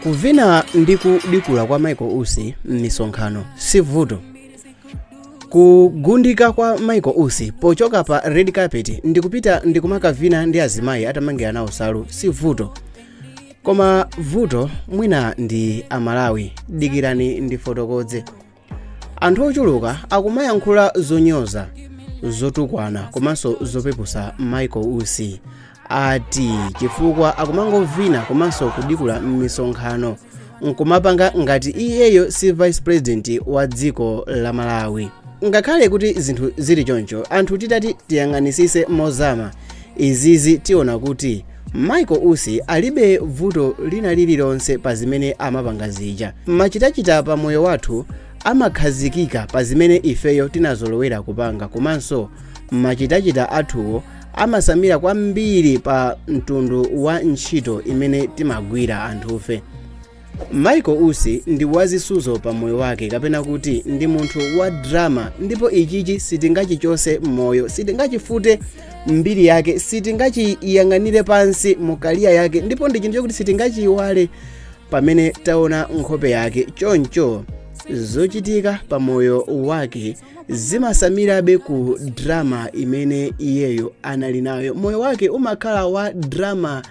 Kuvina ndi kudikula kwa Michael Usi m'misonkhano si vuto. Kugundika kwa Michael Usi pochoka pa red carpet ndikupita ndikumakavina ndi azimayi atamangira nawo salu si vuto. Koma vuto mwina ndi Amalawi, dikirani ndifotokoze. Anthu ochuluka akumayankhula zonyoza, zotukwana komanso zopepusa Michael Usi. Ati chifukwa akumangovina komanso kudikula m'misonkhano nkumapanga ngati iyeyo si vice president wa dziko la Malawi. Ngakhale kuti zinthu zili choncho, anthu titati tiyang'anisise mozama, izizi tiona kuti Michael Usi alibe vuto lina lililonse pa zimene amapanga zija. Machitachita pa moyo wathu amakhazikika pa zimene ifeyo tinazolowera kupanga, komanso machitachita athuwo amasamira kwambiri pa mtundu wa ntchito imene timagwira anthufe. Michael Usi ndi wazisuzo pa moyo wake, kapena kuti ndi munthu wa drama, ndipo ichichi sitingachichose m'moyo, sitingachifute mbiri yake, sitingachiyang'anire pansi mu kariya yake, ndipo ndi chinthu chokuti sitingachiyiwale pamene taona nkhope yake. Choncho zochitika pa moyo wake zimasamirabe ku drama imene iyeyo anali nayo. Moyo wake umakhala wa drama.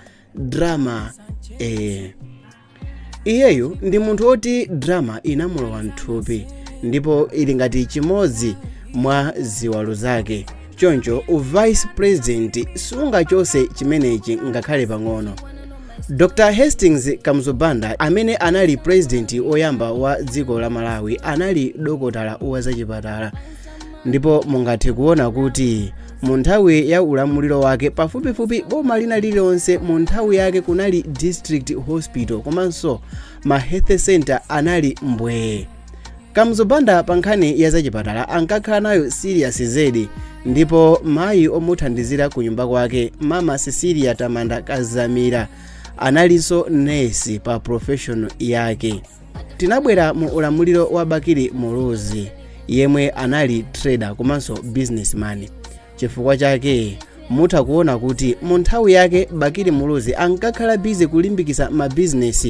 Iyeyo ndi munthu oti drama inamulowa mthupi, ndipo ili ngati chimodzi mwa ziwalo zake. Choncho vice president sungachose chimenechi ngakhale pang'ono. Dr. Hastings Kamuzubanda amene anali president oyamba wa dziko la Malawi anali dokotala wa zachipatala, ndipo mungathe kuona kuti mu nthawi ya ulamuliro wake pafupifupi boma lina lililonse mu nthawi yake kunali district hospital komanso ma health center anali mbwee. Kamuzubanda pa nkhani ya zachipatala ankakhala nayo serious zedi, ndipo mayi omuthandizira ku nyumba kwake Mama Cecilia Tamanda Kazamira analinso nesi pa profession yake. Tinabwera mu ulamuliro wa Bakiri Muluzi yemwe anali trader komanso businessman. Chifukwa chake mutha kuona kuti mu nthawi yake Bakiri Muluzi ankakhala busy kulimbikisa ma business,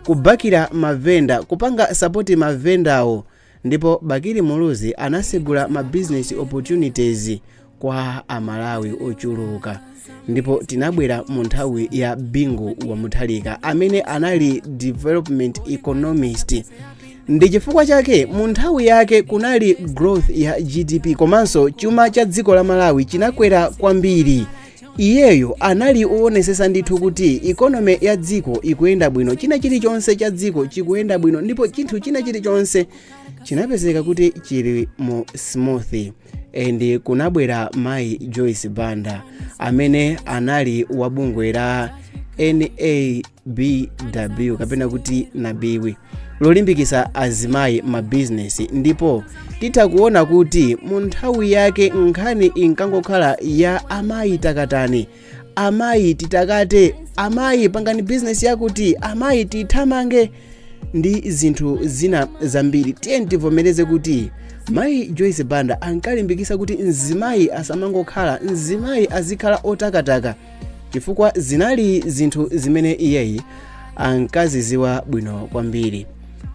kubakira mavenda, kupanga support mavendawo, ndipo Bakiri Muluzi anasegula ma business opportunities kwa Amalawi ochuluka. Ndipo tinabwera mu nthawi ya Bingu wa Mutharika amene anali development economist. Ndi chifukwa chake mu nthawi yake kunali growth ya GDP komanso chuma cha dziko la Malawi chinakwera kwambiri. Iyeyo anali uonesesa ndithu kuti economy ya dziko ikuyenda bwino, china chilichonse cha dziko chikuyenda bwino, ndipo chinthu china chilichonse chinapezeka kuti chili mu smooth. And kunabwera Mai Joyce Banda amene anali wabungwe la NABW kapena kuti Nabiwi lolimbikisa azimayi ma business, ndipo titha kuona kuti mu nthawi yake nkhani inkangokhala ya amayi takatani, amayi titakate, amayi pangani business yakuti, amayi tithamange ndi zinthu zina zambiri. Tiye tivomereze kuti Mai Joyce Banda ankalimbikisa kuti mzimayi asamangokhala, mzimayi azikhala otakataka, chifukwa zinali zinthu zimene iyeyi ankaziziwa bwino kwambiri.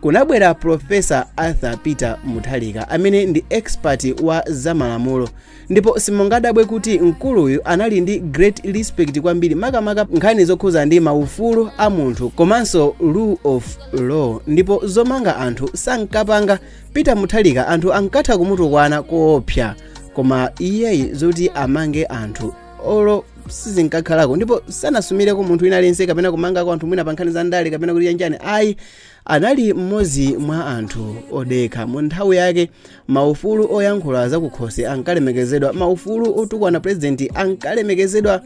Kunabwera Professor Arthur Peter Mutharika amene ndi expert wa zamalamulo, ndipo simungadabwe kuti mkuluyu anali ndi great respect kwambiri makamaka nkhani zokhuza ndi maufulu a munthu komanso rule of law, ndipo zomanga anthu sankapanga Peter Mutharika anthu ankatha kumutukwana koopsa, koma iyeyi zoti amange anthu olo sizinkakhalako, ndipo sanasumireko munthu wina aliyense kapena kumanga kwa anthu mwina pa nkhani za ndale kapena kuti yanjani. Ayi, anali mmodzi mwa anthu odekha. Mu nthawi yake maufulu oyankhula zakukhosi ankalemekezedwa, maufulu otukwana president ankalemekezedwa.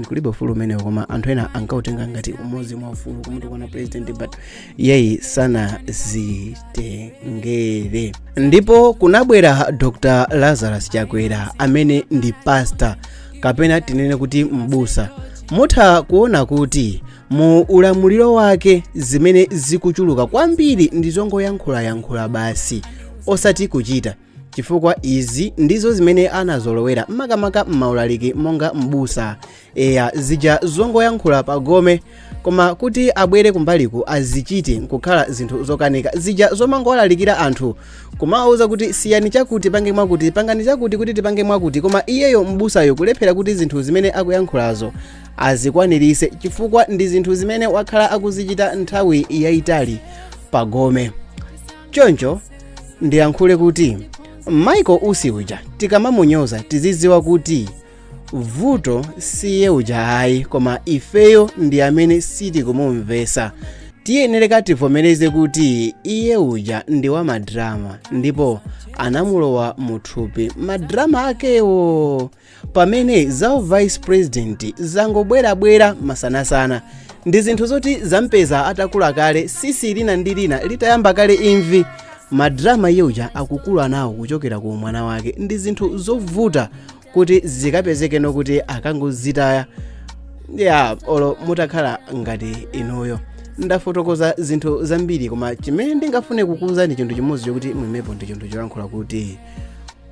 Kulibe ufulu umenewo, koma anthu ena ankautenga ngati umodzi mwa ufulu kumutukwana president, but yeyi sanazitengere. Ndipo kunabwera Dr. Lazarus Chakwera amene ndi pastor kapena tinene kuti mbusa. Mutha kuona kuti mu ulamuliro wake zimene zikuchuluka kwambiri ndi zongoyankhula basi osati kuchita, chifukwa izi ndizo zimene anazolowera makamaka m'maulaliki monga mbusa. Zija zongoyankhula pagome koma kuti abwere kumbaliku azichite nkukhala zinthu zokanika zija zomangowalalikira anthu kumawuza kuti siyani chakuti pange mwakuti pangani chakuti kuti tipange mwakuti, koma iyeyo mbusayo kulephera kuti zinthu zimene akuyankhulazo azikwanirise chifukwa ndi zinthu zimene wakhala akuzichita nthawi yayitali pagome. Choncho ndiyankhule kuti Michael Usi uja tikamamunyoza tizidziwa kuti vuto siye uja ayi, koma ifeyo ndi amene sitikumumvesa. Tiyenera tivomereze kuti iye uja ndi wa madrama ndipo anamulowa muthupi madrama akewo, pamene za vice president zangobwerabwera masanasana. Ndi zinthu zoti zampeza atakula kale, sisi lina ndi lina litayamba kale imvi. Madrama iye uja akukula nawo kuchokera ku mwana wake. Ndi zinthu zovuta kuti zikapezeke nokuti akangozitaya olo mutakhala ngati inuyo. Ndafotokoza zinthu zambiri, koma chimene ndingafune kukuza ndi chinthu chimodzi chokuti mwimepo ndi chinthu cholankhula kuti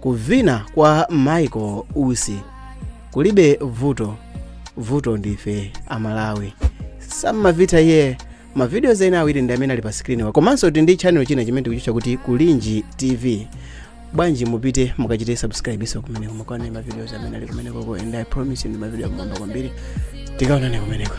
kuvina kwa Michael Usi kulibe vuto ndife Amalawi. Samavita iye mavideos ena awiri ndi amene ali pa screen komanso ndi channel china chimene tikuchitcha kuti Kulinji TV. Bwanji mupite mukachite subscribe so kumeneko mukaone mavideos amene ali kumeneko, and I promise you ndi mavideo amamba kwambiri. Tikaonane kumeneko.